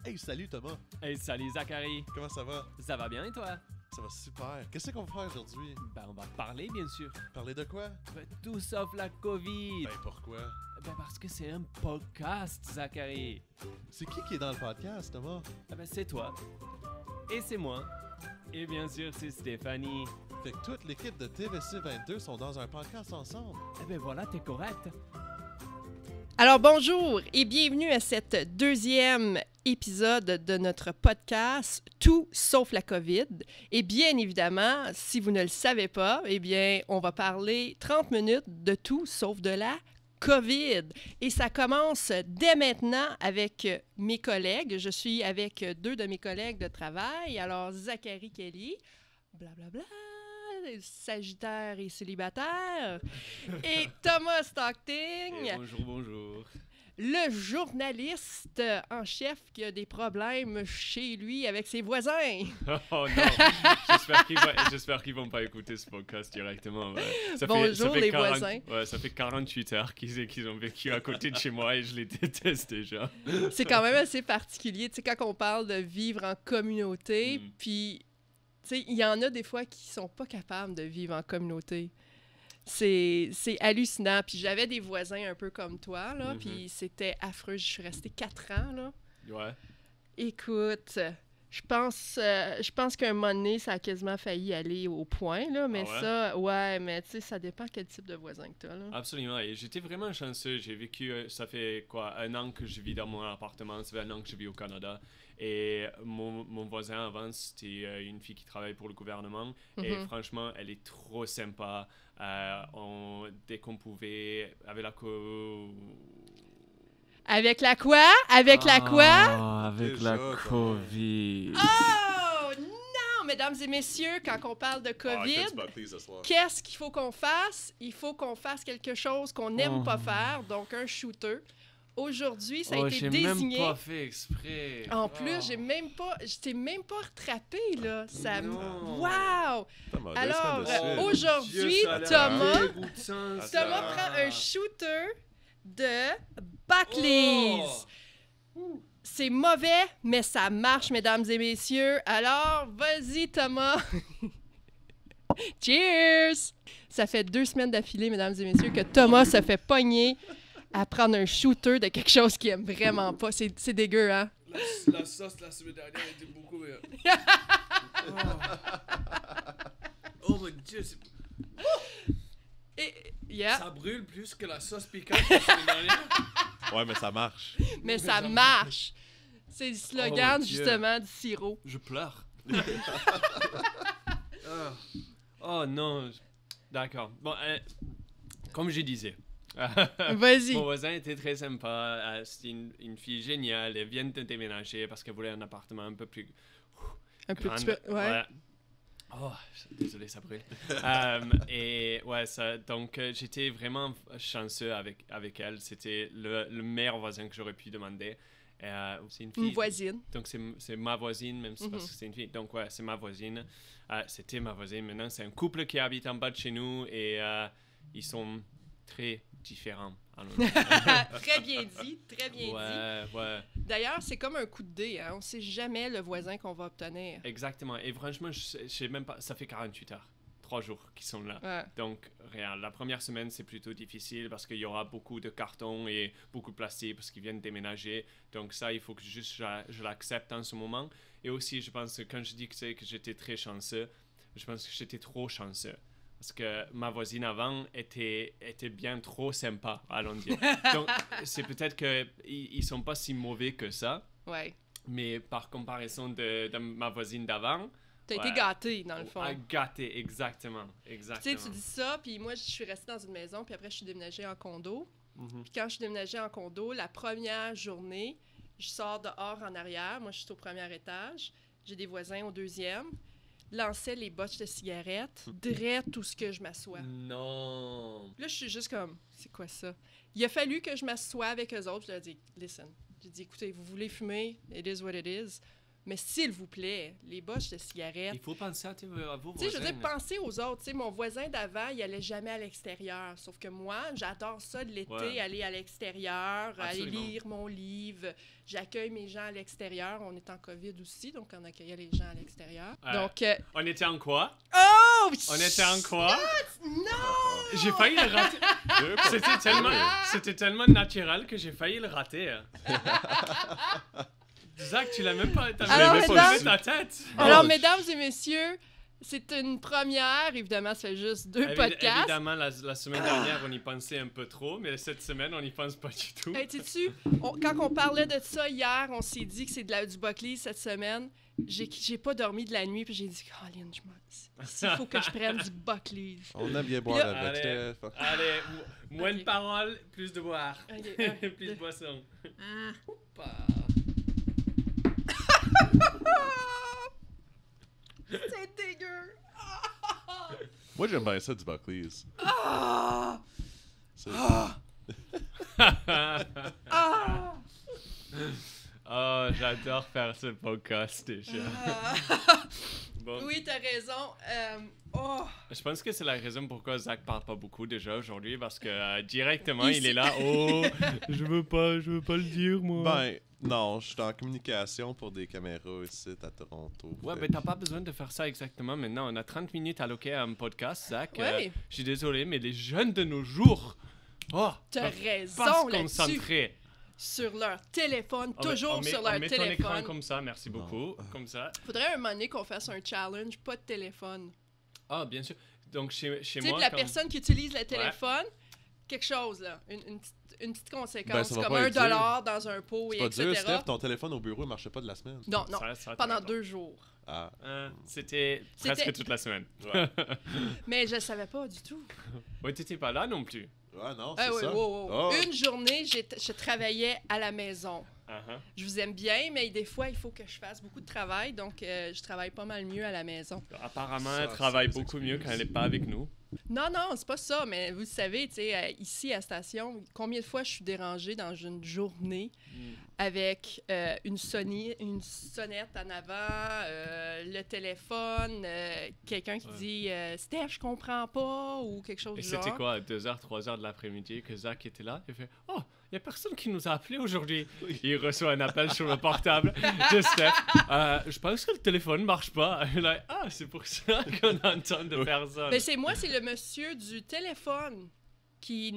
Hey, salut Thomas! Hey, salut Zachary! Comment ça va? Ça va bien et toi? Ça va super. Qu'est-ce qu'on va faire aujourd'hui? On va parler bien sûr. Parler de quoi? Tout sauf la COVID. Pourquoi? Parce que c'est un podcast, Zachary. C'est qui est dans le podcast, Thomas? C'est toi. Et c'est moi. Et bien sûr, c'est Stéphanie. Fait que toute l'équipe de TVC 22 sont dans un podcast ensemble. Voilà, t'es correct. Alors bonjour et bienvenue à cette deuxième épisode de notre podcast Tout sauf la COVID. Et bien évidemment, si vous ne le savez pas, eh bien, on va parler 30 minutes de tout sauf de la COVID. Et ça commence dès maintenant avec mes collègues. Je suis avec deux de mes collègues de travail. Alors, Zachary Kelly, blablabla. Sagittaire et célibataire, et Thomas Stockting, Bonjour. le journaliste en chef qui a des problèmes chez lui avec ses voisins. Oh non, j'espère qu'ils vont pas écouter ce podcast directement. Ouais. Bonjour les voisins. Ouais, ça fait 48 heures qu'ils ont vécu à côté de chez moi et je les déteste déjà. C'est quand même assez particulier, tu sais, quand on parle de vivre en communauté, puis tu sais, il y en a des fois qui sont pas capables de vivre en communauté. C'est hallucinant. Puis j'avais des voisins un peu comme toi, là, puis c'était affreux. Je suis restée 4 ans, là. Ouais. Écoute, je pense qu'à un moment donné, ça a quasiment failli aller au point, là, mais mais tu sais, ça dépend quel type de voisin que t'as, là. Absolument, et j'étais vraiment chanceux. J'ai vécu, ça fait quoi, 1 an que je vis dans mon appartement, ça fait 1 an que je vis au Canada. Et mon voisin avant, c'était une fille qui travaille pour le gouvernement. Et franchement, elle est trop sympa. Dès qu'on pouvait, avec la Avec la quoi? Avec la quoi? Avec Déjà, la COVID. Oh non, mesdames et messieurs, quand on parle de COVID, qu'est-ce qu'il faut qu'on fasse? Il faut qu'on fasse quelque chose qu'on n'aime pas faire, donc un shooter. Aujourd'hui, ça a été désigné. J'ai même pas fait exprès. En plus, je t'ai même pas rattrapé, là. Ça Non. Wow! Alors, aujourd'hui, Dieu, Thomas Thomas prend un shooter de Buckley's. C'est mauvais, mais ça marche, mesdames et messieurs. Alors, vas-y, Thomas. Cheers! Ça fait 2 semaines d'affilée, mesdames et messieurs, que Thomas se fait pogner à prendre un shooter de quelque chose qu'il aime vraiment pas. C'est dégueu, hein? La sauce la semaine dernière était beaucoup meilleure. Oh mon Dieu, ça brûle plus que la sauce piquante la semaine dernière. Ouais, mais ça marche. Mais ça marche. C'est le slogan, Oh, justement, du sirop. Je pleure. Oh non. D'accord. Bon, comme je disais. Vas-y. Mon voisin était très sympa. C'était une fille géniale. Elle vient de déménager parce qu'elle voulait un appartement un peu plus Un grand. petit peu, ouais. Oh, désolé, ça brûle. Et ouais, donc j'étais vraiment chanceux avec elle. C'était le meilleur voisin que j'aurais pu demander. C'est une fille. Une voisine. Donc c'est ma voisine, même si parce que c'est une fille. Donc ouais, c'est ma voisine. C'était ma voisine. Maintenant, c'est un couple qui habite en bas de chez nous et ils sont très différents. Très bien dit, très bien dit. Ouais. D'ailleurs, c'est comme un coup de dé, hein? On sait jamais le voisin qu'on va obtenir. Exactement. Et franchement, je sais même pas. Ça fait 48 heures. 3 jours qu'ils sont là. Ouais. Donc, rien. La première semaine, c'est plutôt difficile parce qu'il y aura beaucoup de cartons et beaucoup de plastique parce qu'ils viennent déménager. Donc ça, il faut que je l'accepte en ce moment. Et aussi, je pense que quand je dis que j'étais très chanceux, je pense que j'étais trop chanceux. Parce que ma voisine avant était bien trop sympa, allons dire. Donc, c'est peut-être qu'ils ne sont pas si mauvais que ça. Ouais. Mais par comparaison de ma voisine d'avant... T'as été gâté, dans le fond. Gâté, exactement. Tu sais, tu dis ça, puis moi, je suis restée dans une maison, puis après, je suis déménagée en condo. Puis quand je suis déménagée en condo, la première journée, je sors dehors en arrière. Moi, je suis au premier étage. J'ai des voisins au 2e. Lançaient les bottes de cigarettes, direct où ce que je m'assois. Non! Là, je suis juste comme, c'est quoi ça? Il a fallu que je m'assoie avec eux autres. Je leur ai dit, listen. J'ai dit, écoutez, vous voulez fumer? It is what it is. Mais s'il vous plaît, les botches de cigarettes... Il faut penser à vos Tu sais, je veux voisins. dire, pensez aux autres. Tu sais, mon voisin d'avant, il allait jamais à l'extérieur. Sauf que moi, j'adore ça de l'été, Ouais. aller à l'extérieur, aller Absolument. lire mon livre. J'accueille mes gens à l'extérieur. On est en COVID aussi, donc on accueillait les gens à l'extérieur. Donc, On était en quoi? oh! On était en quoi? Non! J'ai failli le rater. 2 C'était tellement naturel que j'ai failli le rater. Zach, tu l'as même pas. T'as Alors, même pas mesdames- levé ta tête. Alors, Oh, mesdames et messieurs, c'est une première. Évidemment, ça fait juste 2 podcasts. Évidemment, la semaine dernière, on y pensait un peu trop, mais cette semaine, on n'y pense pas du tout. Hey, sais-tu, quand on parlait de ça hier, on s'est dit que c'est du Buckley cette semaine. J'ai pas dormi de la nuit, puis j'ai dit, Colin, il faut que je prenne du Buckley. On aime bien boire Là- avec Allez. Steph. Allez, moins de Ok. paroles, plus de boire. Ok, Plus de boisson. C'est dégueu. Moi, j'aime bien ça du Buckley's. C'est- Oh, j'adore faire ce podcast déjà. Bon. Oui, t'as raison. Je pense que c'est la raison pourquoi Zach parle pas beaucoup déjà aujourd'hui, parce que directement Ici- il est là. Oh, je veux pas le dire moi. Ben, non, je suis en communication pour des caméras ici à Toronto. Ouais, Fait- mais t'as pas besoin de faire ça exactement maintenant. On a 30 minutes alloquées à un podcast, Zach. Ouais. Je suis désolé, mais les jeunes de nos jours, T'as peuvent raison pas se là-dessus. concentrer. Sur leur téléphone, On met- toujours on met- sur on leur met ton écran téléphone. comme ça, merci beaucoup. Comme ça. Faudrait un moment donné qu'on fasse un challenge, pas de téléphone. Ah, bien sûr. Donc chez Tu sais, moi, la comme- personne qui utilise le téléphone, quelque chose, là. Une petite Ben, conséquence, ça va comme pas $1 être dans un pot, et C'est pas dur, etc. Steph, ton téléphone au bureau ne marchait pas de la semaine. Non, non, ça, pendant t'as raison. 2 jours. Ah. C'était C'était- presque toute la semaine. Mais je le savais pas du tout. Ouais, t'étais pas là non plus. Ah non, Ah c'est oui, ça. wow, wow. Oh. Une journée, je travaillais à la maison. Uh-huh. Je vous aime bien, mais des fois, il faut que je fasse beaucoup de travail, donc je travaille pas mal mieux à la maison. Apparemment, Ça, elle travaille c'est des beaucoup mieux excuses. quand elle n'est pas avec nous. Non, non, c'est pas ça, mais vous savez, tu sais, ici à station, combien de fois je suis dérangée dans une journée avec une sonnette en avant, le téléphone, quelqu'un qui dit Steph, je comprends pas, ou quelque chose Et du genre. c'était quoi, 2h, 3h de l'après-midi que Zach était là? Il fait oh, il y a personne qui nous a appelé aujourd'hui. Il reçoit un appel sur le portable de Steph. Je pense que le téléphone marche pas. Il est là, ah, c'est pour ça qu'on entend de personnes. Mais c'est moi, c'est le monsieur du téléphone qui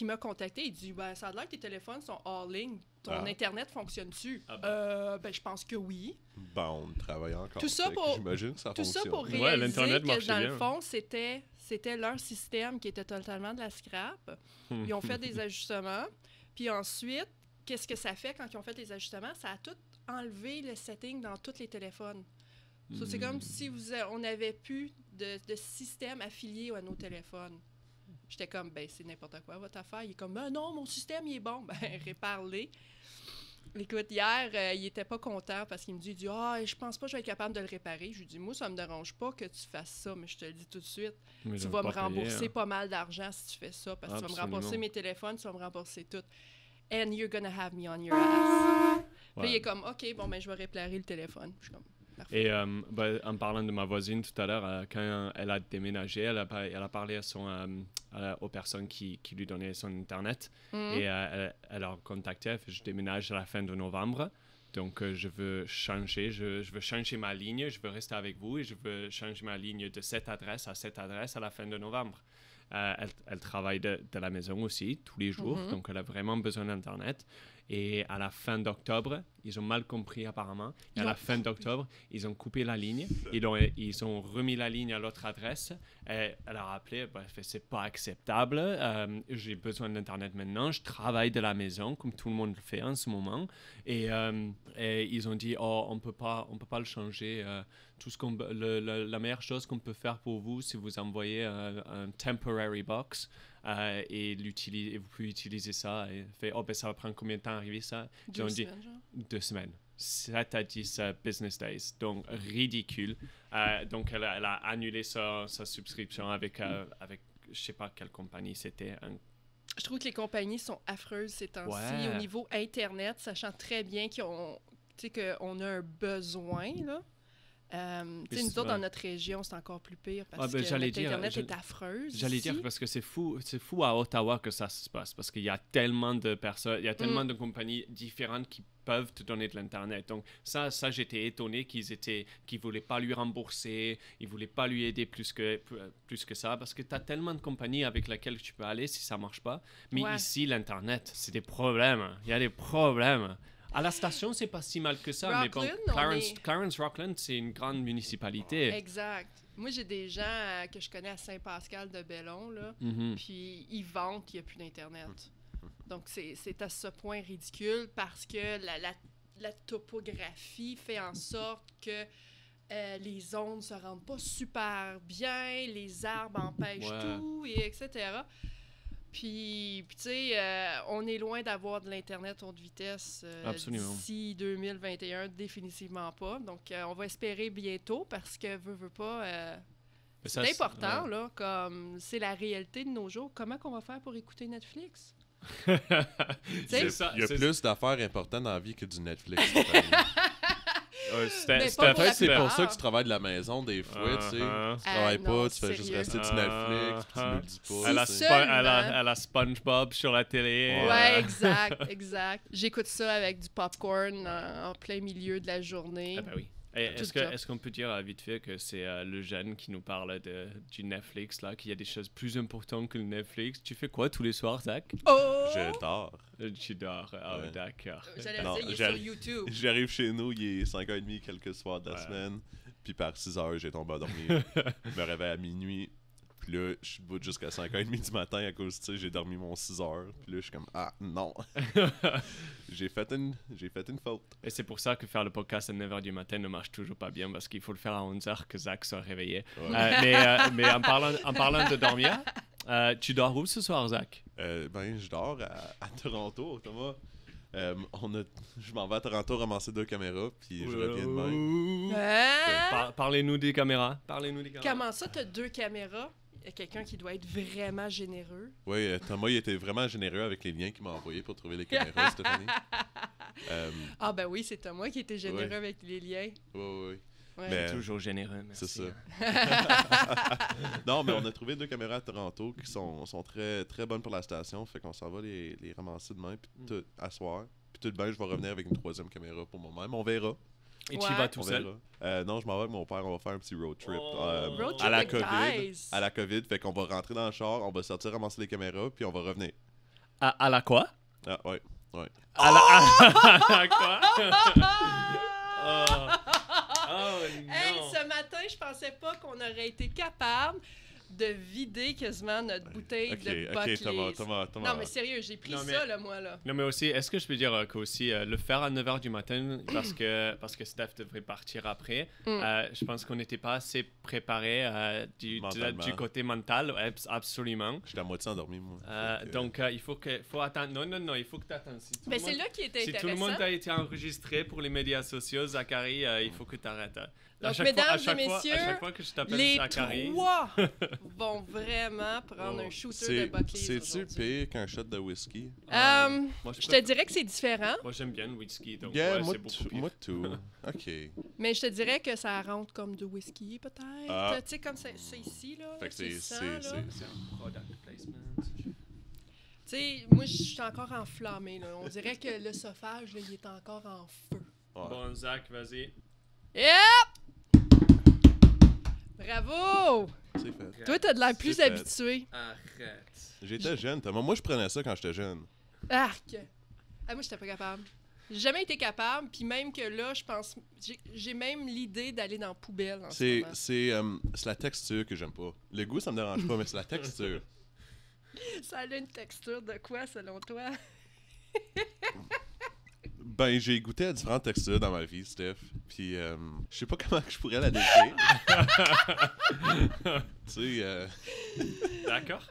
m'a contacté. Il dit ben, ça a l'air que tes téléphones sont hors-ligne. Ton Ah. Internet fonctionne-tu? Ah ben. Ben, je pense que oui. Bon, on travaille encore. Tout ça Fait que pour- J'imagine que ça Tout ça fonctionne. pour Ouais, réaliser l'Internet que marchait dans le bien. fond, c'était leur système qui était totalement de la scrap. Ils ont fait des ajustements. Puis ensuite, qu'est-ce que ça fait quand ils ont fait les ajustements? Ça a tout enlevé le setting dans tous les téléphones. So, c'est comme si on n'avait plus de système affilié à nos téléphones. J'étais comme, ben c'est n'importe quoi votre affaire. Il est comme, ben non, mon système il est bon. Ben répare-les. Écoute, hier, il était pas content parce qu'il me dit, je pense pas que je vais être capable de le réparer. Je lui dis, moi, ça me dérange pas que tu fasses ça, mais je te le dis tout de suite. Mais Tu ils vas ont me pas payé, rembourser hein. pas mal d'argent si tu fais ça, parce que tu vas me Absolument. rembourser mes téléphones, tu vas me rembourser tout. And you're gonna have me on your ass. Puis là, il est comme, OK, bon, ben, je vais réparer le téléphone. Je suis comme, parfait. Et en parlant de ma voisine tout à l'heure, quand elle a déménagé, elle a parlé aux personnes qui lui donnaient son Internet. Mhm. Et elle a contacté, elle fait, je déménage à la fin de novembre. Donc, je veux changer, je veux changer ma ligne, je veux rester avec vous et je veux changer ma ligne de cette adresse à la fin de novembre. Elle travaille de la maison aussi, tous les jours, Mhm. donc elle a vraiment besoin d'Internet. Et à la fin d'octobre, ils ont mal compris apparemment. Et à la fin d'octobre, ils ont coupé la ligne. Ils ont remis la ligne à l'autre adresse. Elle a rappelé, c'est pas acceptable. J'ai besoin d'Internet maintenant. Je travaille de la maison, comme tout le monde le fait en ce moment. Et ils ont dit, on peut pas le changer. La meilleure chose qu'on peut faire pour vous, c'est vous envoyer un temporary box. Et vous pouvez utiliser ça. Et fait, ça va prendre combien de temps à arriver ça? Ils ont dit 2 semaines. 7 à 10 business days. Donc, ridicule. Donc, elle a annulé sa subscription avec je sais pas quelle compagnie c'était. Je trouve que les compagnies sont affreuses ces temps-ci Ouais. au niveau Internet, sachant très bien qu'ils ont... tu sais, qu'on a un besoin, là. Tu sais, nous autres, dans notre région, c'est encore plus pire parce que notre Internet est affreuse. J'allais ici. dire, parce que c'est fou à Ottawa que ça se passe, parce qu'il y a tellement de personnes, il y a tellement de compagnies différentes qui peuvent te donner de l'Internet. Donc ça j'étais étonné qu'ils voulaient pas lui rembourser, ils voulaient pas lui aider plus que ça, parce que tu as tellement de compagnies avec lesquelles tu peux aller si ça marche pas. Mais ici, l'Internet, c'est des problèmes. Il y a des problèmes. À la station, c'est pas si mal que ça, Rockland, mais bon, Clarence Rockland, c'est une grande municipalité. Exact. Moi, j'ai des gens que je connais à Saint-Pascal-de-Bellon, là, puis ils vantent qu'il n'y a plus d'Internet. Donc, c'est à ce point ridicule parce que la topographie fait en sorte que les ondes se rendent pas super bien, les arbres empêchent tout, et etc. Puis tu sais, on est loin d'avoir de l'Internet haute vitesse d'ici 2021, définitivement pas. Donc, on va espérer bientôt parce que veut pas... c'est important, là, comme c'est la réalité de nos jours. Comment qu'on va faire pour écouter Netflix? Il y a plus d'affaires importantes dans la vie que du Netflix. Peut-être c'est pour ça que tu travailles de la maison des fois, tu sais. Tu travailles pas, tu fais juste rester sur Netflix, tu me le dis pas. Elle a SpongeBob sur la télé. Ouais, exact. J'écoute ça avec du popcorn en plein milieu de la journée. Ah ben oui. Est-ce qu'on peut dire vite fait que c'est le jeune qui nous parle du Netflix, là, qu'il y a des choses plus importantes que le Netflix? Tu fais quoi tous les soirs, Zach? Je dors. Tu dors. D'accord. J'allais dire, il est sur YouTube. J'arrive chez nous, il est 5h30 quelques soirs de la semaine. Puis par 6h, j'ai tombé à dormir. Je me réveille à minuit. Puis là, je suis debout jusqu'à 5h30 du matin à cause, tu sais, j'ai dormi mon 6h. Puis là, je suis comme, ah, non. j'ai fait une faute. Et c'est pour ça que faire le podcast à 9h du matin ne marche toujours pas bien, parce qu'il faut le faire à 11h que Zach soit réveillé. Ouais. Mais en parlant de dormir, tu dors où ce soir, Zach? Je dors à Toronto, Thomas. Je m'en vais à Toronto ramasser 2 caméras, puis je reviens demain. Parlez-nous des caméras. Comment ça, t'as 2 caméras? Il y a quelqu'un qui doit être vraiment généreux. Oui, Thomas, il était vraiment généreux avec les liens qu'il m'a envoyés pour trouver les caméras, Stéphanie. Ah ben oui, c'est Thomas qui était généreux avec les liens. Oui. Ouais. Mais, toujours généreux, merci. C'est ça. Non, mais on a trouvé 2 caméras à Toronto qui sont très, très bonnes pour la station. Fait qu'on s'en va les ramasser demain, puis à soir. Puis tout de même, je vais revenir avec une 3e caméra pour moi-même. On verra. Et tu vas tout seul? Non, je m'en vais avec mon père. On va faire un petit road trip. Road trip à la avec COVID. guys. À la COVID. Fait qu'on va rentrer dans le char, on va sortir ramasser les caméras, puis on va revenir. À la quoi? Ah, ouais. À la quoi? Oh non! Hey, ce matin, je pensais pas qu'on aurait été capable de vider quasiment notre bouteille de Buckley's. Thomas. Non, mais sérieux, j'ai pris ça, là, moi, là. Non, mais aussi, est-ce que je peux dire qu'aussi, le faire à 9h du matin, parce que Steph devrait partir après, je pense qu'on n'était pas assez préparé du côté mental, absolument. Je suis à moitié endormi, moi. Donc, il faut attendre. Non, il faut que tu attendes. Mais c'est là qui était intéressant. Si tout le monde a été enregistré pour les médias sociaux, Zachary, il faut que tu arrêtes. Donc, mesdames et messieurs, à chaque fois que je t'appelle les Zachary... 3 vont vraiment prendre un shooter de Buckley's. C'est-tu pire qu'un shot de whisky? Je te dirais que c'est différent. Moi, j'aime bien le whisky, donc c'est beaucoup pire. Moi, tout. OK. Mais je te dirais que ça rentre comme de whisky, peut-être. Tu sais, comme c'est ici, là. Fait que c'est un product placement. Tu sais, moi, je suis encore enflammé, là. On dirait que le sophage, là, il est encore en feu. Ouais. Bon, Zach, vas-y. Yep! Bravo! C'est fait. Toi, t'as de l'air plus C'est fait. habitué. Arrête. J'étais jeune, Thomas. Moi, je prenais ça quand j'étais jeune. Arc! Moi, j'étais pas capable. J'ai jamais été capable, puis même que là, je pense... J'ai même l'idée d'aller dans la poubelle en ce moment. C'est la texture que j'aime pas. Le goût, ça me dérange pas, mais c'est la texture. Ça a une texture de quoi, selon toi? Ben, j'ai goûté à différentes textures dans ma vie, Steph. Puis, je sais pas comment que je pourrais la décrire. Tu sais, D'accord.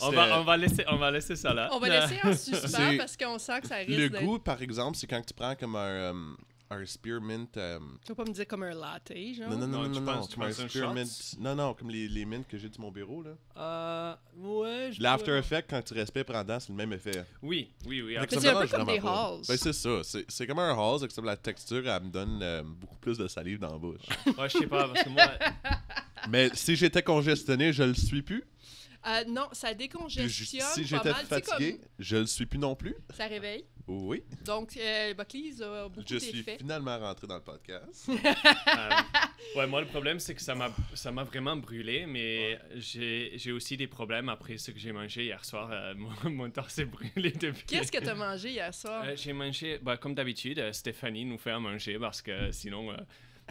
On va laisser ça là. On va laisser en suspens parce qu'on sent que ça risque le goût, par exemple, c'est quand tu prends comme un spearmint. Tu vas pas me dire comme un latte, genre? Non, tu comme un penses un spearmint. shot? Non, comme les mints que j'ai de mon bureau, là. Ouais, L'after effect, quand tu respires pendant, c'est le même effet. Oui. Fait que Mais ça c'est un me peu dérange comme des vraiment pas. halls. Ben, c'est ça. C'est comme un halls, except la texture, elle me donne beaucoup plus de salive dans la bouche. Ouais, je sais pas, parce que moi... Mais si j'étais congestionné, je le suis plus. Non, ça Puis décongestionne si pas j'étais mal. Tu sais, fatigué, comme je le suis plus non plus. ça réveille. Oui. Donc, Buckley's a beaucoup Je suis d'effets. finalement rentré dans le podcast. Ouais, moi, le problème, c'est que ça m'a vraiment brûlé, mais j'ai aussi des problèmes après ce que j'ai mangé hier soir. Mon torse est brûlé depuis. Qu'est-ce que tu as mangé hier soir? J'ai mangé, comme d'habitude, Stéphanie nous fait à manger parce que sinon...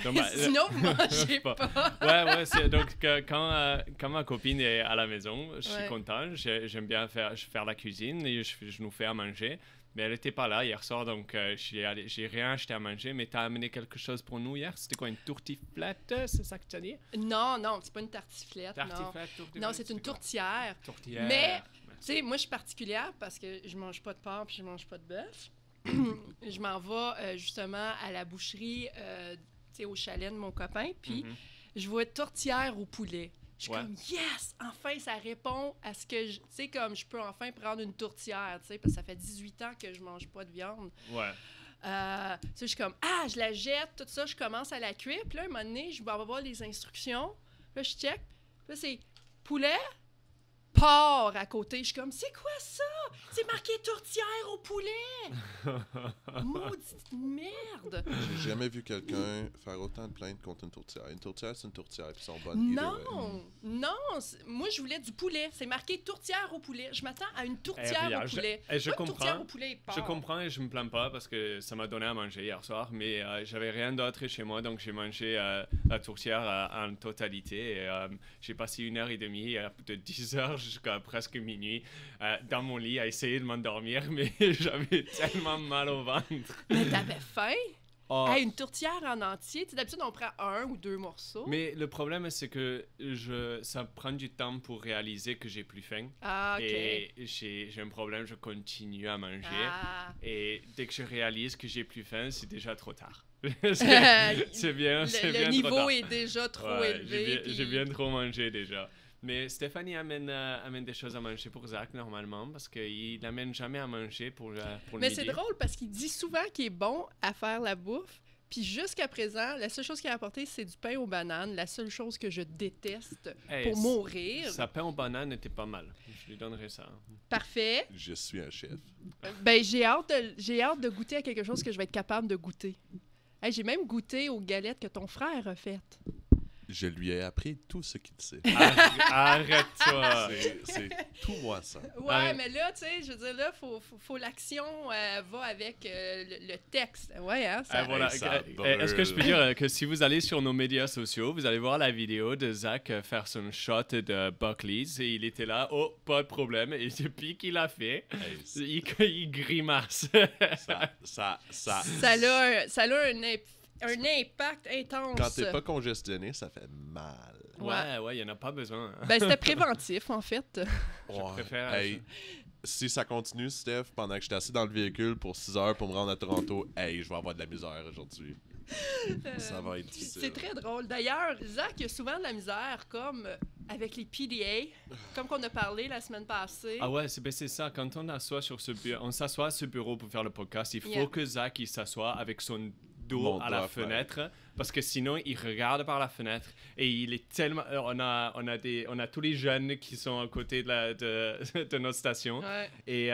donc, Sinon, vous mangez pas. pas. Ouais, c'est donc quand ma copine est à la maison, je suis Ouais. content. J'aime bien faire la cuisine et je nous fais à manger. Mais elle était pas là hier soir, donc j'ai rien acheté à manger. Mais t'as amené quelque chose pour nous hier? C'était quoi, une tourtiflette? C'est ça que tu as dit? Non, c'est pas une tartiflette. Non, Tourtiflette? non c'est une tourtière. Tourtière. Mais, tu sais, moi, je suis particulière parce que je mange pas de porc puis je mange pas de bœuf. Je m'en vais justement à la boucherie, tu sais, au chalet de mon copain, puis je vois tourtière au poulet. Je suis comme, yes! Enfin, ça répond à ce que, tu sais, comme je peux enfin prendre une tourtière, tu sais, parce que ça fait 18 ans que je mange pas de viande. Ouais. Tu sais, je suis comme, je la jette, tout ça, je commence à la cuire. Puis là, un moment donné, je vais voir les instructions. Là, je check. Puis là, c'est poulet, porc à côté. Je suis comme, c'est quoi ça? C'est marqué tourtière au poulet! Maudite merde! J'ai jamais vu quelqu'un faire autant de plaintes contre une tourtière. Une tourtière, c'est une tourtière, puis ils sont bonnes. Non, moi, je voulais du poulet. C'est marqué tourtière au poulet. Je m'attends à une tourtière au poulet. Je Pas une tourtière au comprends. poulet et porc. Je comprends et je me plains pas parce que ça m'a donné à manger hier soir, mais j'avais rien d'autre chez moi, donc j'ai mangé la tourtière en totalité. Et, j'ai passé 1h30 de 10h jusqu'à presque minuit dans mon lit à essayer de m'endormir, mais j'avais tellement mal au ventre. Mais t'avais faim? Oh. Une tourtière en entier, tu sais, d'habitude, on prend 1 ou 2 morceaux. Mais le problème, c'est que ça prend du temps pour réaliser que j'ai plus faim. Ah, OK. Et j'ai un problème, je continue à manger. Ah. Et dès que je réalise que j'ai plus faim, c'est déjà trop tard. Le c'est bien trop tard. niveau est déjà trop Ouais, élevé. j'ai bien trop mangé déjà. Mais Stéphanie amène des choses à manger pour Zach normalement parce qu'il n'amène jamais à manger pour le Mais midi. c'est drôle parce qu'il dit souvent qu'il est bon à faire la bouffe. Puis jusqu'à présent, la seule chose qu'il a apporté, c'est du pain aux bananes. La seule chose que je déteste pour mourir. Sa pain aux bananes était pas mal. Je lui donnerais ça. Parfait. Je suis un chef. Ben, j'ai hâte de goûter à quelque chose que je vais être capable de goûter. Hey, j'ai même goûté aux galettes que ton frère a faites. Je lui ai appris tout ce qu'il sait. Arrête-toi. C'est tout moi, ça. Ouais, mais là, tu sais, je veux dire, là, faut l'action va avec le texte. Ouais, hein, ça... Voilà. ça Est-ce que je peux dire que si vous allez sur nos médias sociaux, vous allez voir la vidéo de Zach faire son shot de Buckley's et il était là, oh, pas de problème. Et depuis qu'il a fait, il grimace. Ça a un impact intense. Quand t'es pas congestionné, ça fait mal. Ouais, il n'y en a pas besoin. Ben, c'était préventif, en fait. Je préfère si ça continue, Steph, pendant que j'étais assis dans le véhicule pour 6 heures pour me rendre à Toronto, je vais avoir de la misère aujourd'hui. Ça va être difficile. C'est très drôle. D'ailleurs, Zach, il y a souvent de la misère, comme avec les PDA, comme qu'on a parlé la semaine passée. Ah ouais, c'est ça. Quand on s'assoit à ce bureau pour faire le podcast, il faut que Zach il s'assoie avec son dos à la fenêtre parce que sinon il regarde par la fenêtre et il est tellement on a tous les jeunes qui sont à côté de notre station et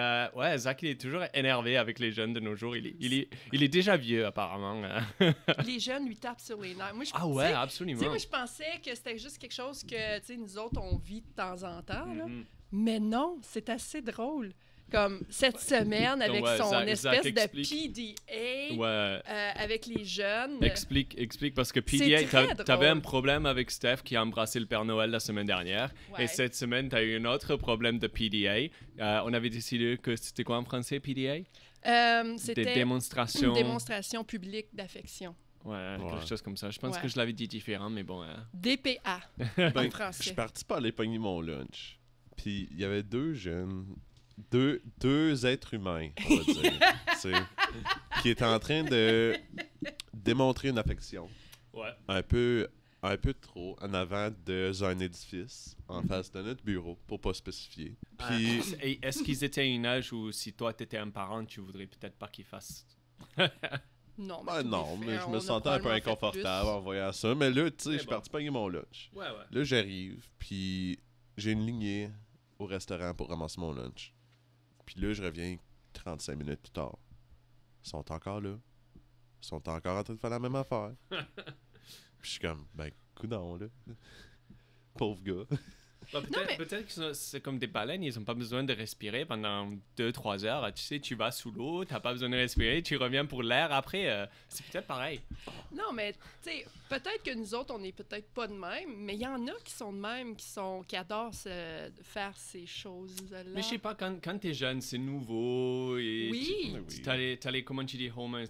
Zach il est toujours énervé avec les jeunes de nos jours. Il est déjà vieux apparemment. Les jeunes lui tapent sur les nerfs. Moi, absolument. Moi je pensais que c'était juste quelque chose que nous autres on vit de temps en temps là. Mais non, c'est assez drôle. Comme cette semaine, avec son espèce de PDA avec les jeunes. Explique parce que PDA, t'avais un problème avec Steph qui a embrassé le Père Noël la semaine dernière. Ouais. Et cette semaine, t'as eu un autre problème de PDA. On avait décidé que c'était quoi en français, PDA? C'était des démonstrations. Une démonstration publique d'affection. Ouais, quelque chose comme ça. Je pense que je l'avais dit différent, mais bon. DPA en français. Je suis parti par aller pogner mon lunch. Puis il y avait 2 jeunes. Deux êtres humains, on va dire, qui étaient en train de démontrer une affection. Ouais. Un peu trop en avant d'un édifice en face de notre bureau, pour pas spécifier. Puis, Et est-ce qu'ils étaient à un âge où si toi t'étais un parent, tu voudrais peut-être pas qu'ils fassent. Non, ben tout non, est fait, mais je on me a sentais un peu probablement fait inconfortable plus. en voyant ça. Mais là, tu sais, je suis bon. parti pogner mon lunch. Ouais. Là, j'arrive, puis j'ai une lignée au restaurant pour ramasser mon lunch. Puis là, je reviens 35 minutes plus tard. Ils sont encore là. Ils sont encore en train de faire la même affaire. Puis je suis comme, ben, coudonc, là. Pauvre gars. Bah, Non, mais- peut-être que c'est comme des baleines, ils ont pas besoin de respirer pendant 2-3 heures. Tu sais, tu vas sous l'eau, t'as pas besoin de respirer, tu reviens pour l'air après. C'est peut-être pareil. Non, mais tu sais, peut-être que nous autres, on est peut-être pas de même, mais il y en a qui sont de même, qui adorent faire ces choses-là. Mais je sais pas, quand t'es jeune, c'est nouveau. Et Oui. Oui. T'as les, comment tu dis, hormones,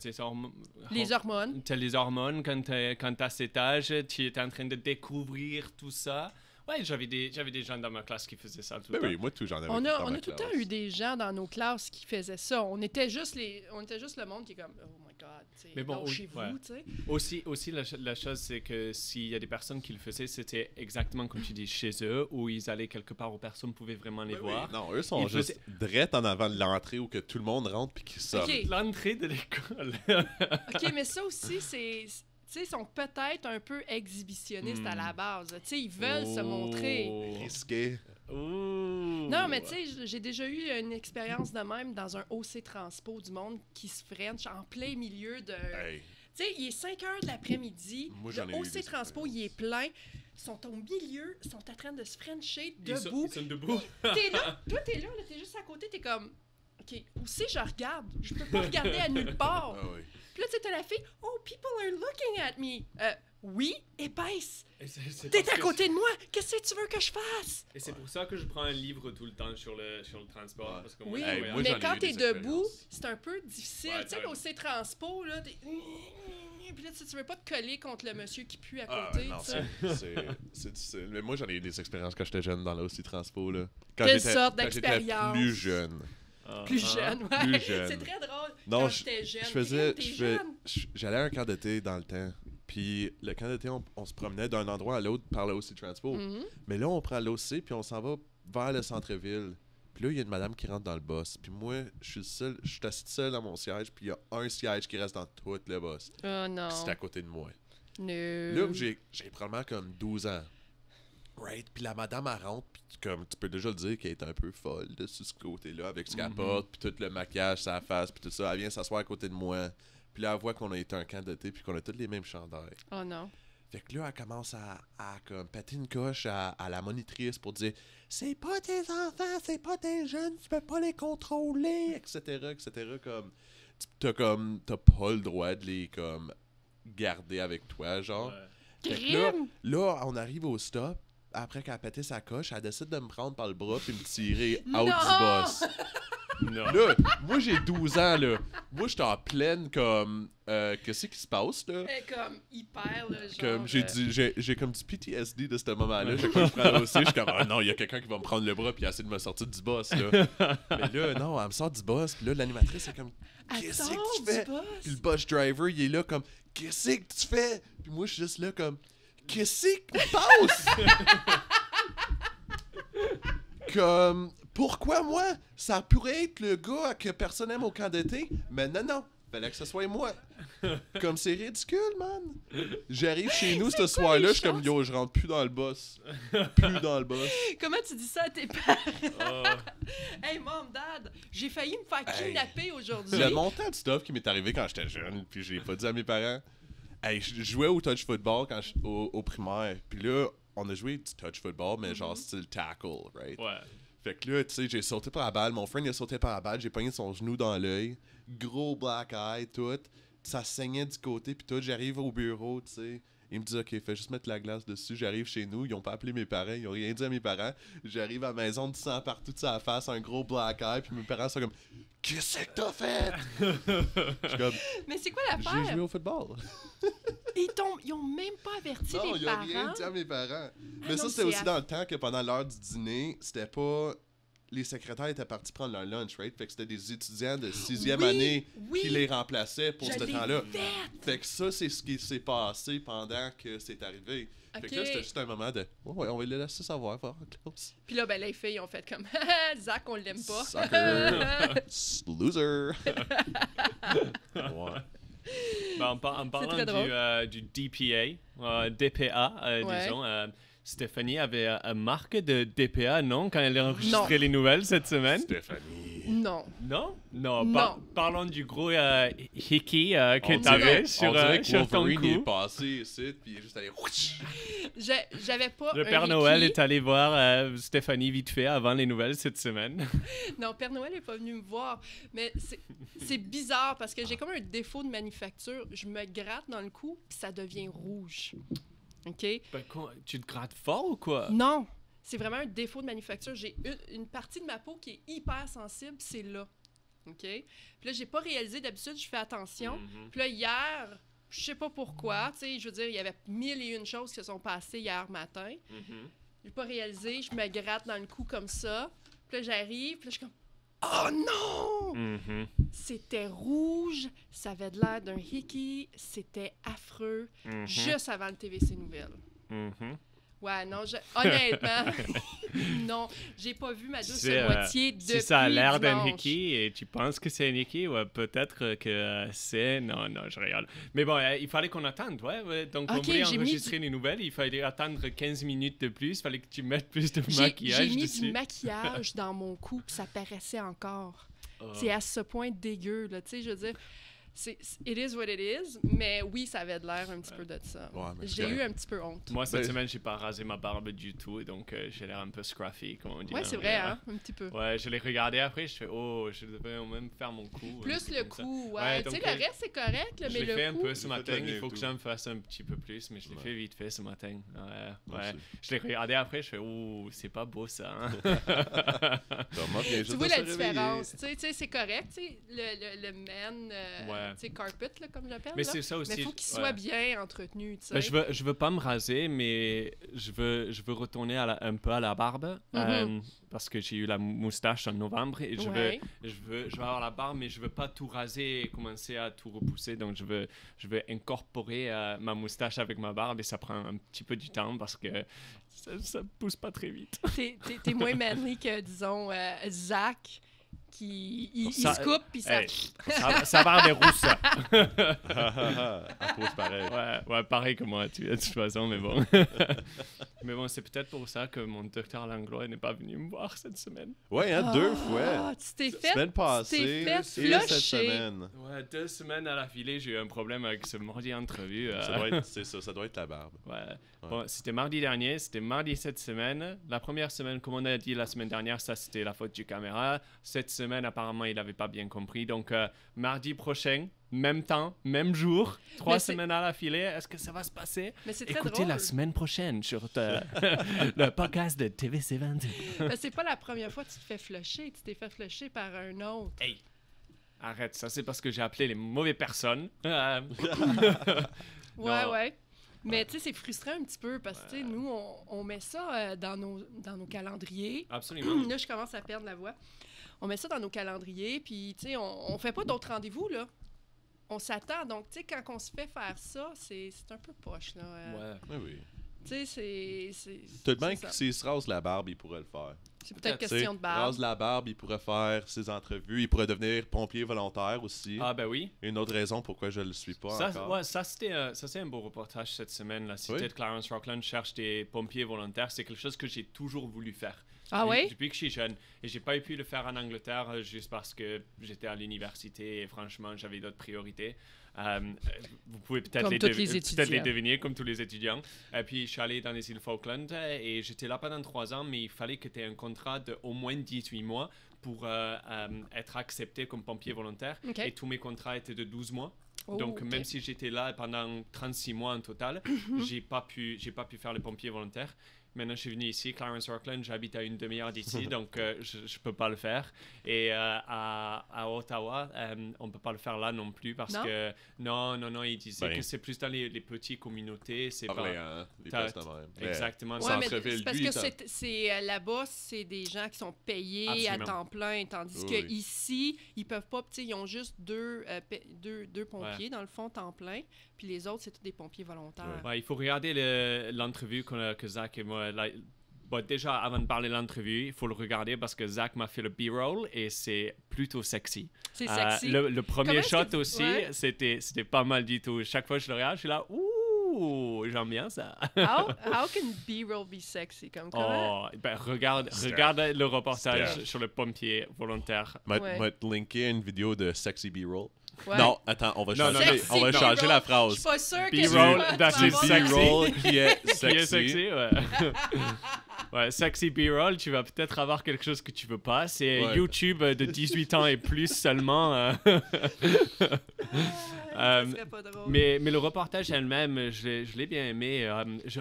Les hormones. T'as les hormones quand t'as cet âge, tu es en train de découvrir tout ça. Ouais, j'avais des gens dans ma classe qui faisaient ça tout le Ben temps. oui, moi, tout, j'en avais On dans a ma tout le classe. temps eu des gens dans nos classes qui faisaient ça. On était juste le monde qui est comme, oh my god, tu sais, Mais bon, chez oui, ouais. vous, tu sais. Aussi la chose, c'est que s'il y a des personnes qui le faisaient, c'était exactement comme tu dis, chez eux, où ils allaient quelque part où personne ne pouvait vraiment les Ben oui, voir. non, eux sont Ils juste drette en avant de l'entrée où que tout le monde rentre puis qu'ils sortent. Ok. L'entrée de l'école. OK, mais ça aussi, c'est... Tu sais, ils sont peut-être un peu exhibitionnistes à la base. Tu sais, ils veulent se montrer. Risqué. Non, mais tu sais, j'ai déjà eu une expérience de même dans un OC Transpo du monde qui se french en plein milieu de... Hey, Tu sais, il est 5 heures de l'après-midi. Moi, j'en ai Le eu OC des Transpo, il est plein. Ils sont au milieu, ils sont en train de se frencher Ils sont- debout. Ils sont debout. T'es là, toi, t'es là, t'es juste à côté, t'es comme... OK, où c'est je regarde? Je peux pas regarder à nulle part. ah oui. Puis là, tu sais, t'as la fille, « Oh, people are looking at me. Oui, épaisse. Et c'est T'es parce à que côté de moi. Qu'est-ce que tu veux que je fasse? Et c'est pour ça que je prends un livre tout le temps sur le transport. Ouais. Parce que Oui, moi, Hey, je moi, mais j'en ai quand eu t'es des debout, expériences. c'est un peu difficile. Ouais, Tu sais, t'as au C-Transpo, là, t'es... Puis là, tu veux pas te coller contre le monsieur qui pue à Ah, côté, non, tu sais. c'est difficile. Mais moi, j'en ai eu des expériences quand j'étais jeune dans l'OC Transpo, là. Quelle sorte quand j'étais d'expérience? plus jeune. Plus jeune, ouais. Plus jeune. C'est très drôle. Non, quand je- j'étais jeune. Je faisais... T'es jeune. J'allais à un camp d'été dans le temps. Puis le camp d'été, on se promenait d'un endroit à l'autre par l'OC Transpo. Mhm. Mais là, on prend l'OC, puis on s'en va vers le centre-ville. Puis là, il y a une madame qui rentre dans le bus. Puis moi, je suis assis seul dans mon siège, puis il y a un siège qui reste dans tout le bus. Oh non. Puis c'est à côté de moi. No. Là, j'ai probablement comme 12 ans. Right? Puis la madame, elle rentre, puis comme tu peux déjà le dire qu'elle est un peu folle de ce côté-là, avec ce qu'elle porte, puis tout le maquillage, sa face, puis tout ça. Elle vient s'asseoir à côté de moi. Puis là, elle voit qu'on a été un camp d'été, puis qu'on a tous les mêmes chandails. Oh non. Fait que là, elle commence à comme péter une coche à la monitrice pour dire « C'est pas tes enfants, c'est pas tes jeunes, tu peux pas les contrôler, etc. Comme, t'as pas le droit de les comme garder avec toi, genre. Ouais. Fait que Crime! là, on arrive au stop. Après qu'elle a pété sa coche, elle décide de me prendre par le bras puis me tirer out Non! du boss. Non. Là, moi, j'ai 12 ans, là. Moi, j'étais en pleine, comme... qu'est-ce qui se passe, là? Elle est comme hyper, là, genre... Comme j'ai comme du PTSD de ce moment-là. Chaque fois que je prends aussi, je suis comme, ah non, il y a quelqu'un qui va me prendre le bras puis essayer de me sortir du boss, là. Mais là, non, elle me sort du boss, puis là, l'animatrice est comme, qu'est-ce que tu fais? Puis le bus driver, il est là comme, qu'est-ce que tu fais? Puis moi, je suis juste là comme, qu'est-ce qui se passe? Comme, pourquoi moi? Ça pourrait être le gars que personne aime au camp d'été, mais non. Fallait que ce soit moi. Comme c'est ridicule, man. J'arrive chez nous ce quoi soir-là, les je suis comme chances? yo, je rentre plus dans le boss. Plus dans le boss. Comment tu dis ça à tes parents? Oh. Hey, mom, dad, j'ai failli me faire Hey. kidnapper aujourd'hui. Le montant de stuff qui m'est arrivé quand j'étais jeune, puis je l'ai pas dit à mes parents. Hey, je jouais au touch football quand au primaire. Puis là, on a joué du touch football, mais genre style tackle, right? Ouais. Fait que là, tu sais, j'ai sauté par la balle. Mon friend, il a sauté par la balle. J'ai pogné son genou dans l'œil. Gros black eye, tout. Ça saignait du côté, puis tout. J'arrive au bureau, tu sais. Il me dit, OK, fais juste mettre la glace dessus. J'arrive chez nous. Ils ont pas appelé mes parents. Ils ont rien dit à mes parents. J'arrive à la maison, du sang partout de sa face, un gros black eye. Puis mes parents sont comme, qu'est-ce que t'as fait? Je suis comme, Mais c'est quoi j'ai l'affaire? joué au football. Ils ont même pas averti Non, les il a rien parents. dit à mes parents. Ah Mais non, ça, c'était c'est aussi dans le temps que pendant l'heure du dîner, c'était pas les secrétaires étaient partis prendre leur lunch, right? Fait que c'était des étudiants de 6e Oui, année oui. qui les remplaçaient pour Je ce l'ai temps-là. fait. Fait que ça, c'est ce qui s'est passé pendant que c'est arrivé. Fait que là, Ok. c'était juste un moment de ouais, on va les laisser savoir, faire close. Puis là, ben, les filles ont fait comme Zach, on l'aime pas. Soccer. Loser. Ouais. Ben, en parlant très drôle. du DPA, DPA, Ouais. disons, Stéphanie avait un marque de DPA, non, quand elle a enregistré Non. les nouvelles cette semaine? Stéphanie. Non. Non? Non. Non. Parlons du gros hickey que On t'avais dirait- sur, on dirait que sur ton Wolverine il est cou. passé ici, puis il est juste allé. J'avais pas Le un Père Noël Ricky. est allé voir Stéphanie vite fait avant les nouvelles cette semaine. Non, Père Noël est pas venu me voir. Mais c'est bizarre parce que j'ai comme un défaut de manufacture. Je me gratte dans le cou, puis ça devient rouge. OK? Ben, tu te grattes fort ou quoi? Non, c'est vraiment un défaut de manufacture. J'ai une partie de ma peau qui est hyper sensible, c'est là. OK? Puis là, j'ai pas réalisé. D'habitude, je fais attention. Mhm. Puis là, hier, je sais pas pourquoi, tu sais, je veux dire, il y avait 1001 choses qui se sont passées hier matin. Mhm. J'ai pas réalisé, je me gratte dans le cou comme ça. Puis là, j'arrive, puis là, je suis comme « Oh non! Mhm. C'était rouge, ça avait de l'air d'un hickey, c'était affreux, Mhm. juste avant le TVC Nouvelles. Mhm. Ouais, non, honnêtement, non, j'ai pas vu ma douce C'est, moitié depuis Si ça a l'air d'un dimanche. hickey et tu penses que c'est un hickey, ouais, peut-être que c'est... Non, je rigole. Mais bon, il fallait qu'on attende, ouais. Donc, on Ok, voulait j'ai mis enregistrer les nouvelles, il fallait attendre 15 minutes de plus, il fallait que tu mettes plus de J'ai maquillage mis dessus. du maquillage dans mon cou, puis ça paraissait encore. Oh. C'est à ce point dégueu, là, tu sais, je veux dire, it is what it is, mais oui, ça avait de l'air un petit peu de ça. Ouais, mais J'ai c'est eu un petit peu honte. Moi, cette Ben, semaine, j'ai pas rasé ma barbe du tout, donc j'ai l'air un peu scruffy, comme on dit. Ouais, en c'est anglais, vrai, hein, un petit peu. Ouais, je l'ai regardé après, je fais, oh, je devrais même faire mon cou. un Plus truc le comme ça. cou, ouais. Ouais, tu sais, donc, le reste, c'est correct, là, Je mais l'ai fait le un cou... peu ce J'ai matin, fait il faut tout. que j'en fasse un petit peu plus, mais je l'ai Ouais. fait vite fait ce matin. Ouais. Moi aussi. Je l'ai regardé après, je fais, oh, c'est pas beau ça. Hein? Thomas vient juste Tu vois de la se réveiller. différence, tu sais, c'est correct, tu sais, le man, Ouais. tu sais, carpet, là, comme j'appelle, Mais là. c'est ça aussi. Mais il faut qu'il ouais. soit bien entretenu, tu sais. Ben, je veux pas me raser, mais je veux retourner un peu à la barbe parce que j'ai eu la moustache en novembre et je Ouais. veux avoir la barbe, mais je veux pas tout raser et commencer à tout repousser. Donc je veux incorporer ma moustache avec ma barbe et ça prend un petit peu du temps parce que ça pousse pas très vite. T'es moins manly que, disons, Zach, qui il Ça- se coupe, puis ça... Hey, sa barbe est rousse. Ça. En pause pareil. Ouais, pareil que moi, de toute façon, mais bon. Mais bon, c'est peut-être pour ça que mon docteur Langlois n'est pas venu me voir cette semaine. Ouais, hein, 2 fois. Tu t'es fait... Semaine passée tu t'es fait et cette flusher. semaine. Ouais, 2 semaines à la filée, j'ai eu un problème avec ce mardi entrevue. C'est ça, ça doit être la barbe. Ouais. Bon, c'était mardi dernier, c'était mardi cette semaine. La première semaine, comme on a dit la semaine dernière, ça c'était la faute du caméra. Cette semaine, apparemment, il n'avait pas bien compris. Donc, mardi prochain, même temps, même jour, 3 Mais c'est- semaines à la filée, est-ce que ça va se passer? Mais c'est très Écoutez drôle. la semaine prochaine sur le podcast de TV7. Mais c'est pas la première fois que tu te fais flusher. Tu t'es fait flusher par un autre. Hey, arrête, ça c'est parce que j'ai appelé les mauvaises personnes. Ouais, Non. ouais. Mais tu sais, c'est frustrant un petit peu parce que tu sais, nous, on met ça dans nos calendriers. Absolument. Là, je commence à perdre la voix. On met ça dans nos calendriers, puis tu sais, on fait pas d'autres rendez-vous, là. On s'attend. Donc, tu sais, quand on se fait faire ça, c'est un peu poche, là. Ouais. Oui, oui. Tu sais, c'est... Tout le bien c'est que ça. s'il se rase la barbe, il pourrait le faire. C'est peut-être Tu sais, question de barbe. rase la barbe, il pourrait faire ses entrevues, il pourrait devenir pompier volontaire aussi. Ah ben oui. Une autre raison pourquoi je le suis pas Ça, encore. ouais, ça c'est un beau reportage cette semaine. La cité Oui. de Clarence Rockland cherche des pompiers volontaires. C'est quelque chose que j'ai toujours voulu faire. Ah ouais? Depuis que je suis jeune. Et j'ai pas pu le faire en Angleterre juste parce que j'étais à l'université et franchement j'avais d'autres priorités. Vous pouvez peut-être Comme les, tous les peut-être les étudiants. deviner comme tous les étudiants. Et puis je suis allé dans les îles Falkland et j'étais là pendant 3 ans, mais il fallait que tu aies un contrat de au moins 18 mois pour être accepté comme pompier volontaire. Ok. Et tous mes contrats étaient de 12 mois. Oh, Donc, ok. même si j'étais là pendant 36 mois en total, j'ai pas pu faire le pompier volontaire. maintenant je suis venu ici, Clarence Rockland, j'habite à une demi-heure d'ici, donc je peux pas le faire. Et à Ottawa, on peut pas le faire là non plus parce que non, il disait que c'est plus dans les petites communautés. C'est pas les places de même. Exactement. Ouais, mais c'est parce que c'est là-bas, c'est des gens qui sont payés à temps plein, tandis que ici, ils peuvent pas. Ils ont juste deux pompiers dans le fond temps plein, puis les autres c'est tous des pompiers volontaires. Ouais, il faut regarder l'entrevue que Zach et moi. Bon, déjà, avant de parler de l'entrevue, il faut le regarder parce que Zach m'a fait le B-roll et c'est plutôt sexy. C'est sexy. Le premier shot aussi, c'était pas mal du tout. Chaque fois que je le regarde, je suis là, ouh, j'aime bien ça. How can B-roll be sexy? Regarde le reportage sur le pompier volontaire. M'a linké une vidéo de sexy B-roll. Ouais. Non, attends, on va changer la phrase. Je suis pas sûre que B-roll, c'est B-roll qui est sexy. Qui est sexy, ouais. Ouais, sexy B-roll, tu vas peut-être avoir quelque chose que tu veux pas. C'est YouTube de 18 ans et plus seulement. Ça serait pas drôle. Mais le reportage elle-même, je l'ai bien aimé.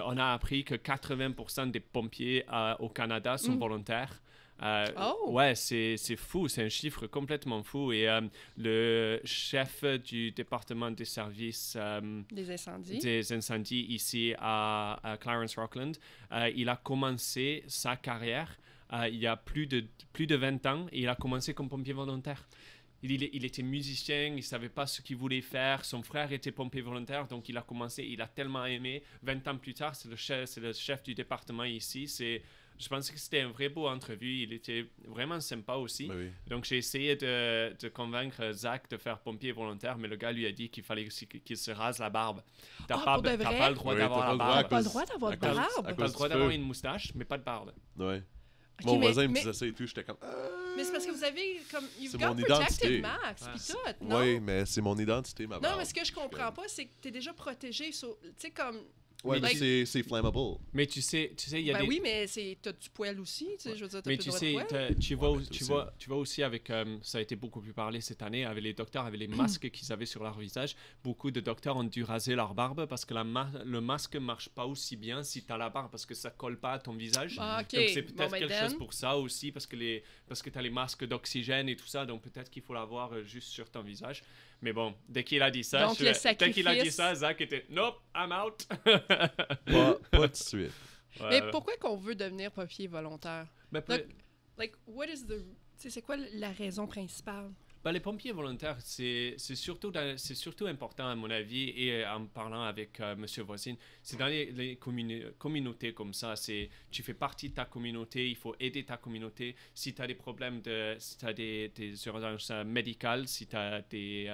On a appris que 80% des pompiers au Canada sont volontaires. Ouais, c'est fou, c'est un chiffre complètement fou. Et le chef du département des services des incendies ici à Clarence Rockland, il a commencé sa carrière il y a plus de 20 ans et il a commencé comme pompier volontaire. Il était musicien, il ne savait pas ce qu'il voulait faire. Son frère était pompier volontaire, donc il a commencé, il a tellement aimé. 20 ans plus tard, c'est le chef du département ici. Je pense que c'était une vraie beau entrevue. Il était vraiment sympa aussi. Oui. Donc, j'ai essayé de convaincre Zach de faire pompier volontaire, mais le gars lui a dit qu'il fallait qu'il se rase la barbe. T'as pas le droit d'avoir la barbe. T'as pas le droit d'avoir de barbe? T'as pas le droit d'avoir une moustache, mais pas de barbe. Ouais. Okay, mon voisin me disait ça et tout, j'étais comme... Mais c'est parce que vous avez comme... C'est mon identité. Max, pis tout, non? Oui, mais c'est mon identité, ma barbe. Non, mais ce que je comprends pas, c'est que t'es déjà protégé sur... Tu sais, comme... Ouais, mais c'est flammable. Mais tu sais, il y a des... oui, mais t'as du poil aussi, tu sais, je veux dire, t'as mais plus le droit de poil. tu vois aussi avec, ça a été beaucoup plus parlé cette année, avec les docteurs, avec les masques qu'ils avaient sur leur visage, beaucoup de docteurs ont dû raser leur barbe parce que le masque marche pas aussi bien si t'as la barbe, parce que ça colle pas à ton visage. Donc c'est peut-être quelque chose pour ça aussi, parce que t'as les masques d'oxygène et tout ça, donc peut-être qu'il faut l'avoir juste sur ton visage. Mais bon, dès qu'il a dit ça, Zach était « Nope, I'm out! » Pas tout de suite. Mais pourquoi qu'on veut devenir pompier volontaire? C'est quoi la raison principale? Les pompiers volontaires, c'est surtout important à mon avis, et en parlant avec M. Voisin, c'est dans les communautés comme ça, tu fais partie de ta communauté, il faut aider ta communauté. Si tu as des problèmes, si tu as des urgences médicales, si tu as des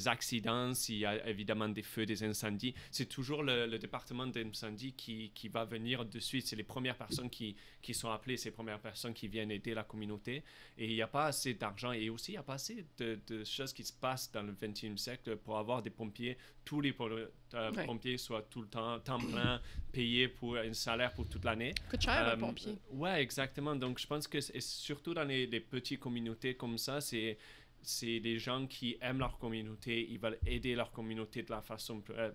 accidents, s'il y a évidemment des feux, des incendies, c'est toujours le département d'incendie qui va venir de suite. C'est les premières personnes qui sont appelées, ces premières personnes qui viennent aider la communauté. Et il n'y a pas assez d'argent, et aussi il n'y a pas assez de choses qui se passent dans le 21e siècle pour avoir des pompiers, tous les pompiers soient tout le temps plein, payés pour un salaire pour toute l'année. Coûte cher un pompier. Ouais, exactement. Donc je pense que surtout dans les petites communautés comme ça, c'est des gens qui aiment leur communauté, ils veulent aider leur communauté de la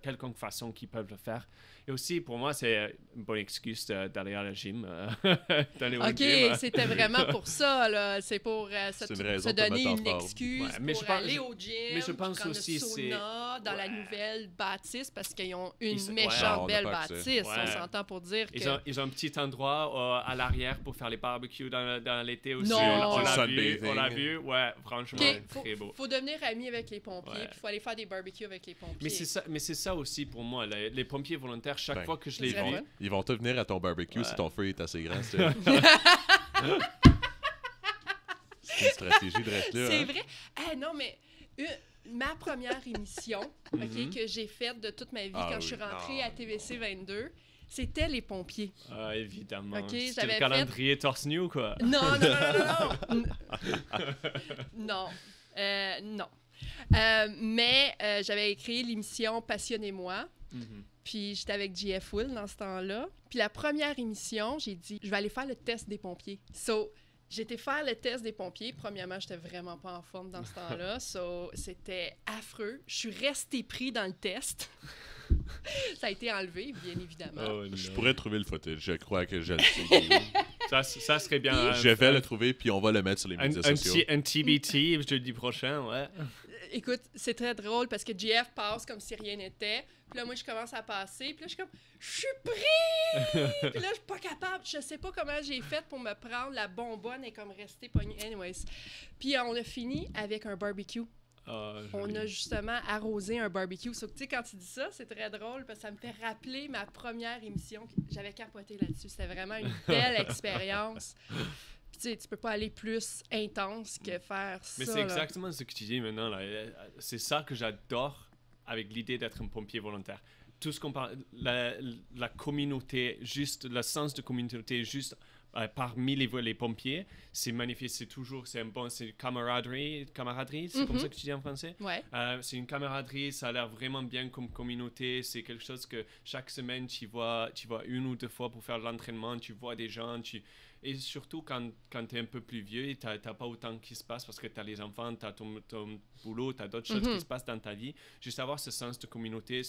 quelconque façon qu'ils peuvent le faire. Et aussi, pour moi, c'est une bonne excuse d'aller à la gym. C'était vraiment pour ça, là. C'est pour se donner une excuse pour aller au gym, mais je pense aussi le sauna dans la nouvelle bâtisse, parce qu'ils ont une méchante belle bâtisse. On s'entend pour dire que... Ils ont un petit endroit à l'arrière pour faire les barbecues dans l'été aussi. Non. On l'a vu, ouais, franchement. Très beau. Faut devenir ami avec les pompiers, puis il faut aller faire des barbecues avec les pompiers. Mais c'est ça aussi pour moi, les pompiers volontaires, chaque fois que je les vois... Ils vont te venir à ton barbecue si ton feu est assez grand. C'est une stratégie de rester là. C'est vrai. Non, mais ma première émission que j'ai faite de toute ma vie quand je suis rentrée à TVC 22... C'était les pompiers. Ah, évidemment. Okay, c'était le calendrier torse nu ou quoi? Non. Non. Mais j'avais créé l'émission Passionnez-moi. Puis j'étais avec JF Will dans ce temps-là. Puis la première émission, j'ai dit, je vais aller faire le test des pompiers. J'ai été faire le test des pompiers. Premièrement, j'étais vraiment pas en forme dans ce temps-là. C'était affreux. Je suis restée pris dans le test. Ça a été enlevé, bien évidemment. Oh, Je non. pourrais trouver le footage. Je crois que je le sais. Ça serait bien. Je vais le trouver, puis on va le mettre sur les médias sociaux. Un TBT jeudi prochain, ouais. Écoute, c'est très drôle parce que JF passe comme si rien n'était. Puis là, moi, je commence à passer. Puis là, je suis comme, je suis pris! Puis là, je suis pas capable. Je sais pas comment j'ai fait pour me prendre. La bonbonne est comme restée pognée. Anyways. Puis on a fini avec un barbecue. On a justement arrosé un barbecue. So, tu sais, quand tu dis ça, c'est très drôle parce que ça me fait rappeler ma première émission. J'avais capoté là-dessus. C'était vraiment une belle expérience. Puis, tu sais, tu peux pas aller plus intense que faire ça. Mais c'est exactement ce que tu dis maintenant. Là. C'est ça que j'adore avec l'idée d'être un pompier volontaire. Tout ce qu'on parle, la communauté, juste le sens de communauté, juste parmi les pompiers, c'est magnifique. C'est camaraderie, c'est comme ça que tu dis en français. Ouais. C'est une camaraderie, ça a l'air vraiment bien comme communauté. C'est quelque chose que chaque semaine tu vois une ou deux fois pour faire de l'entraînement, tu vois des gens, et surtout quand tu es un peu plus vieux, tu n'as pas autant qui se passe parce que tu as les enfants, tu as ton boulot, tu as d'autres choses qui se passent dans ta vie. Juste avoir ce sens de communauté,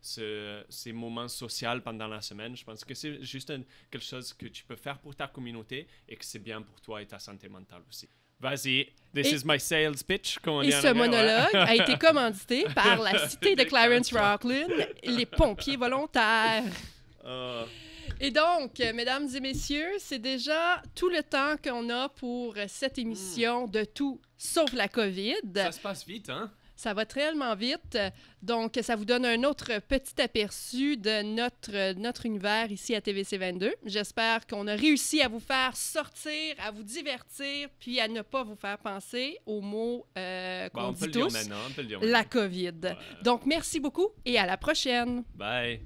ces moments sociaux pendant la semaine, je pense que c'est juste quelque chose que tu peux faire pour ta communauté et que c'est bien pour toi et ta santé mentale aussi. Vas-y, this is my sales pitch. Et ce monologue a été commandité par la cité de Clarence Rocklin, les pompiers volontaires. Et donc, mesdames et messieurs, c'est déjà tout le temps qu'on a pour cette émission de Tout sauf la COVID. Ça se passe vite, hein? Ça va tellement vite. Donc, ça vous donne un autre petit aperçu de notre univers ici à TVC 22. J'espère qu'on a réussi à vous faire sortir, à vous divertir, puis à ne pas vous faire penser aux mots qu'on dit tous, on peut le dire la COVID. Ouais. Donc, merci beaucoup et à la prochaine. Bye.